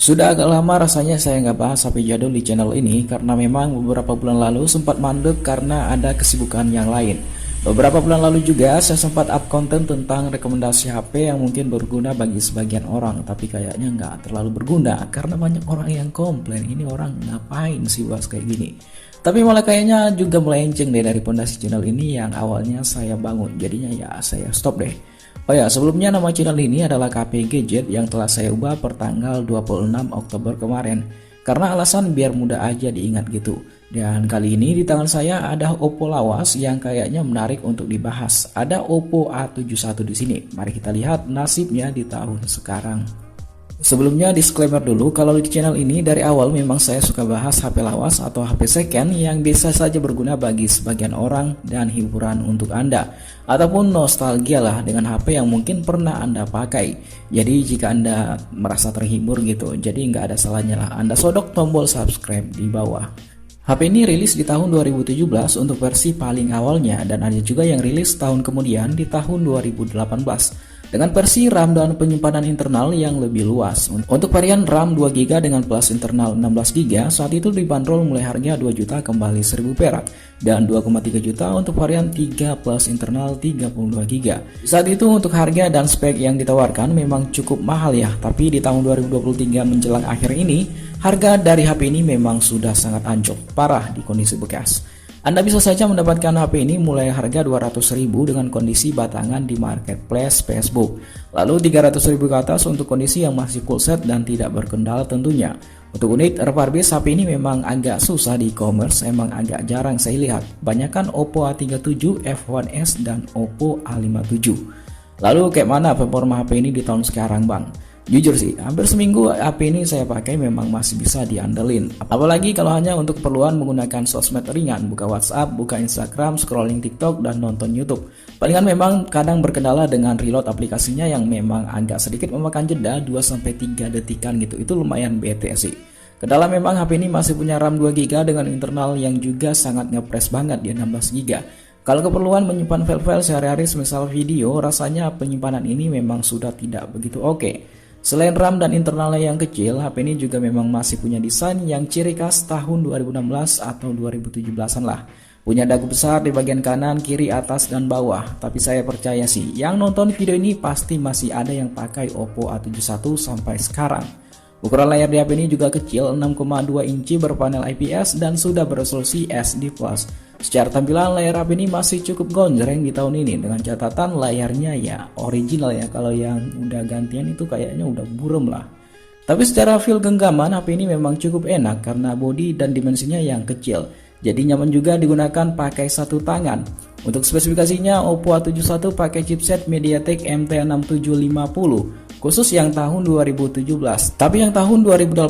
Sudah agak lama rasanya saya nggak bahas HP jadul di channel ini karena memang beberapa bulan lalu sempat mandek karena ada kesibukan yang lain. Beberapa bulan lalu juga saya sempat up konten tentang rekomendasi HP yang mungkin berguna bagi sebagian orang, tapi kayaknya nggak terlalu berguna karena banyak orang yang komplain ini orang ngapain sih bahas kayak gini. Tapi malah kayaknya juga melenceng deh dari pondasi channel ini yang awalnya saya bangun, jadinya ya saya stop deh. Oh ya, sebelumnya nama channel ini adalah KP Gadget yang telah saya ubah per tanggal 26 Oktober kemarin. Karena alasan biar mudah aja diingat gitu. Dan kali ini di tangan saya ada Oppo lawas yang kayaknya menarik untuk dibahas. Ada Oppo A71 di sini. Mari kita lihat nasibnya di tahun sekarang. Sebelumnya disclaimer dulu, kalau di channel ini dari awal memang saya suka bahas HP lawas atau HP second yang bisa saja berguna bagi sebagian orang dan hiburan untuk Anda, ataupun nostalgia lah dengan HP yang mungkin pernah Anda pakai. Jadi jika Anda merasa terhibur gitu, jadi nggak ada salahnya lah Anda sodok tombol subscribe di bawah. HP ini rilis di tahun 2017 untuk versi paling awalnya, dan ada juga yang rilis tahun kemudian di tahun 2018 dengan versi RAM dan penyimpanan internal yang lebih luas. Untuk varian RAM 2GB dengan plus internal 16GB saat itu dibanderol mulai harga 2 juta kembali 1000 perak dan 2,3 juta untuk varian 3 plus internal 32GB. Saat itu untuk harga dan spek yang ditawarkan memang cukup mahal ya, tapi di tahun 2023 menjelang akhir ini harga dari HP ini memang sudah sangat anjlok parah di kondisi bekas. Anda bisa saja mendapatkan HP ini mulai harga 200.000 dengan kondisi batangan di marketplace Facebook. Lalu 300.000 ke atas untuk kondisi yang masih full set dan tidak berkendala tentunya. Untuk unit refurbished HP ini memang agak susah di e-commerce, emang agak jarang saya lihat. Banyakan Oppo A37, F1s dan Oppo A57. Lalu kayak mana performa HP ini di tahun sekarang bang? Jujur sih, hampir seminggu HP ini saya pakai memang masih bisa diandelin. Apalagi kalau hanya untuk keperluan menggunakan sosmed ringan, buka WhatsApp, buka Instagram, scrolling TikTok, dan nonton YouTube. Palingan memang kadang berkendala dengan reload aplikasinya yang memang agak sedikit memakan jeda 2-3 detikan gitu. Itu lumayan bete sih. Kendala memang HP ini masih punya RAM 2GB dengan internal yang juga sangat ngepres banget di 16GB. Kalau keperluan menyimpan file-file sehari-hari semisal video, rasanya penyimpanan ini memang sudah tidak begitu oke. Selain RAM dan internalnya yang kecil, HP ini juga memang masih punya desain yang ciri khas tahun 2016 atau 2017-an lah. Punya dagu besar di bagian kanan, kiri, atas, dan bawah. Tapi saya percaya sih, yang nonton video ini pasti masih ada yang pakai Oppo A71 sampai sekarang. Ukuran layar di HP ini juga kecil, 6,2 inci berpanel IPS dan sudah beresolusi SD+. Secara tampilan layar HP ini masih cukup gonjreng di tahun ini dengan catatan layarnya ya original ya, kalau yang udah gantian itu kayaknya udah buram lah. Tapi secara feel genggaman HP ini memang cukup enak karena bodi dan dimensinya yang kecil. Jadi nyaman juga digunakan pakai satu tangan. Untuk spesifikasinya Oppo A71 pakai chipset MediaTek MT6750 khusus yang tahun 2017. Tapi yang tahun 2018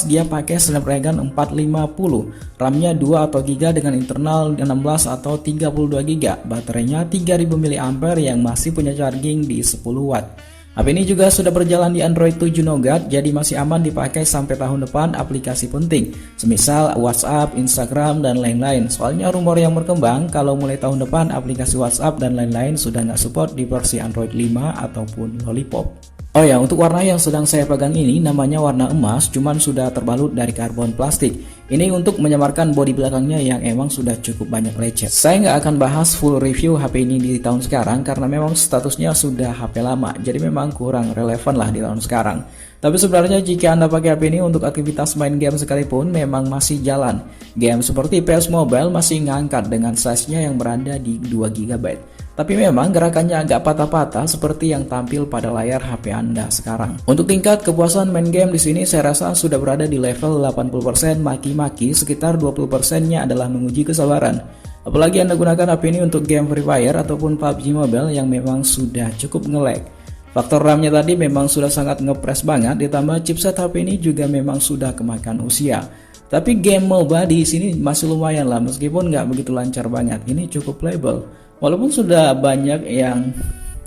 dia pakai Snapdragon 450. RAM-nya 2 atau GB dengan internal 16 atau 32GB. Baterainya 3000 mAh yang masih punya charging di 10 watt. HP ini juga sudah berjalan di Android 7 Nougat, jadi masih aman dipakai sampai tahun depan aplikasi penting, semisal WhatsApp, Instagram, dan lain-lain. Soalnya rumor yang berkembang kalau mulai tahun depan aplikasi WhatsApp dan lain-lain sudah nggak support di versi Android 5 ataupun Lollipop. Oh ya, untuk warna yang sedang saya pegang ini namanya warna emas, cuman sudah terbalut dari karbon plastik. Ini untuk menyamarkan bodi belakangnya yang emang sudah cukup banyak lecet. Saya nggak akan bahas full review HP ini di tahun sekarang karena memang statusnya sudah HP lama, jadi memang kurang relevan lah di tahun sekarang. Tapi sebenarnya jika Anda pakai HP ini untuk aktivitas main game sekalipun memang masih jalan. Game seperti PS Mobile masih ngangkat dengan size-nya yang berada di 2GB. Tapi memang gerakannya agak patah-patah seperti yang tampil pada layar HP Anda sekarang. Untuk tingkat kepuasan main game di sini saya rasa sudah berada di level 80%, maki-maki sekitar 20%-nya adalah menguji kesabaran. Apalagi Anda gunakan HP ini untuk game Free Fire ataupun PUBG Mobile yang memang sudah cukup nge-lag. Faktor RAM-nya tadi memang sudah sangat ngepres banget, ditambah chipset HP ini juga memang sudah kemakan usia. Tapi game MOBA di sini masih lumayan lah, meskipun nggak begitu lancar banget. Ini cukup playable. Walaupun sudah banyak yang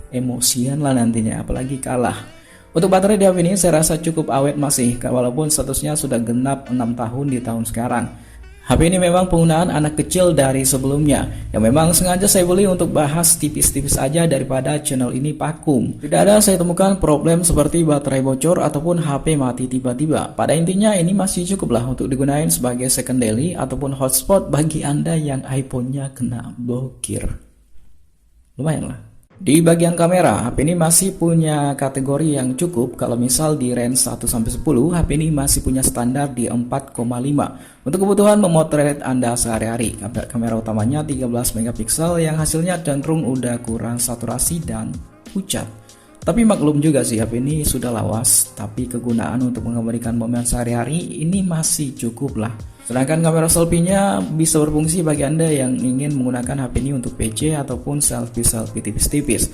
emosian lah nantinya, apalagi kalah. Untuk baterai di HP ini saya rasa cukup awet masih, walaupun statusnya sudah genap 6 tahun di tahun sekarang. HP ini memang penggunaan anak kecil dari sebelumnya, yang memang sengaja saya beli untuk bahas tipis-tipis aja daripada channel ini vakum. Tidak ada saya temukan problem seperti baterai bocor ataupun HP mati tiba-tiba. Pada intinya ini masih cukup lah untuk digunakan sebagai secondary ataupun hotspot bagi Anda yang iPhone-nya kena blokir. Lumayan lah. Di bagian kamera, HP ini masih punya kategori yang cukup. Kalau misal di range 1-10, HP ini masih punya standar di 4,5. Untuk kebutuhan memotret Anda sehari-hari, kamera utamanya 13 megapiksel yang hasilnya cenderung udah kurang saturasi dan pucat. Tapi maklum juga sih, HP ini sudah lawas, tapi kegunaan untuk mengabadikan momen sehari-hari ini masih cukup lah. Sedangkan kamera selfie-nya bisa berfungsi bagi Anda yang ingin menggunakan HP ini untuk PC ataupun selfie-selfie tipis-tipis.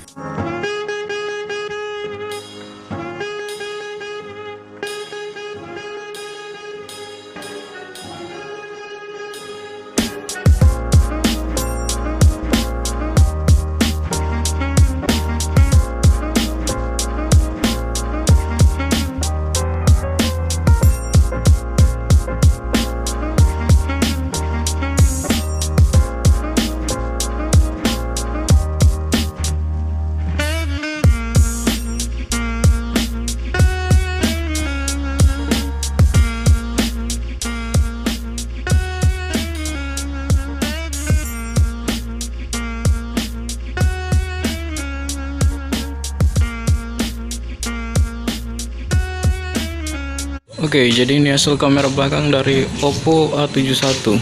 Oke, jadi ini hasil kamera belakang dari Oppo A71.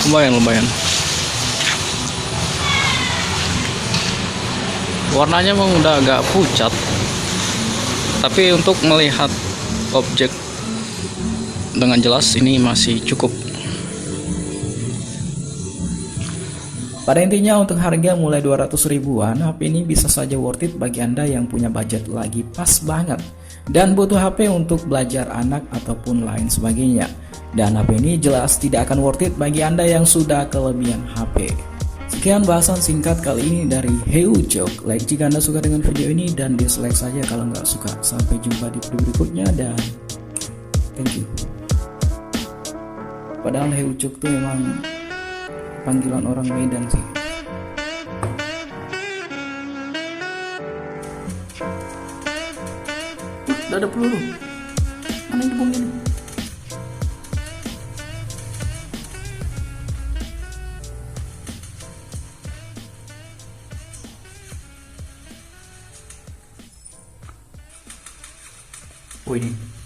Lumayan. Warnanya memang udah agak pucat, tapi untuk melihat objek dengan jelas ini masih cukup. Pada intinya untuk harga mulai 200 ribuan, HP ini bisa saja worth it bagi Anda yang punya budget lagi pas banget dan butuh HP untuk belajar anak ataupun lain sebagainya. Dan HP ini jelas tidak akan worth it bagi Anda yang sudah kelebihan HP. Sekian bahasan singkat kali ini dari Heucok. Like jika Anda suka dengan video ini dan dislike saja kalau nggak suka. Sampai jumpa di video berikutnya dan thank you. Padahal Heucok tuh emang panggilan orang Medan sih. Udah ada peluru. Mana yang dibom ini? Oh ini.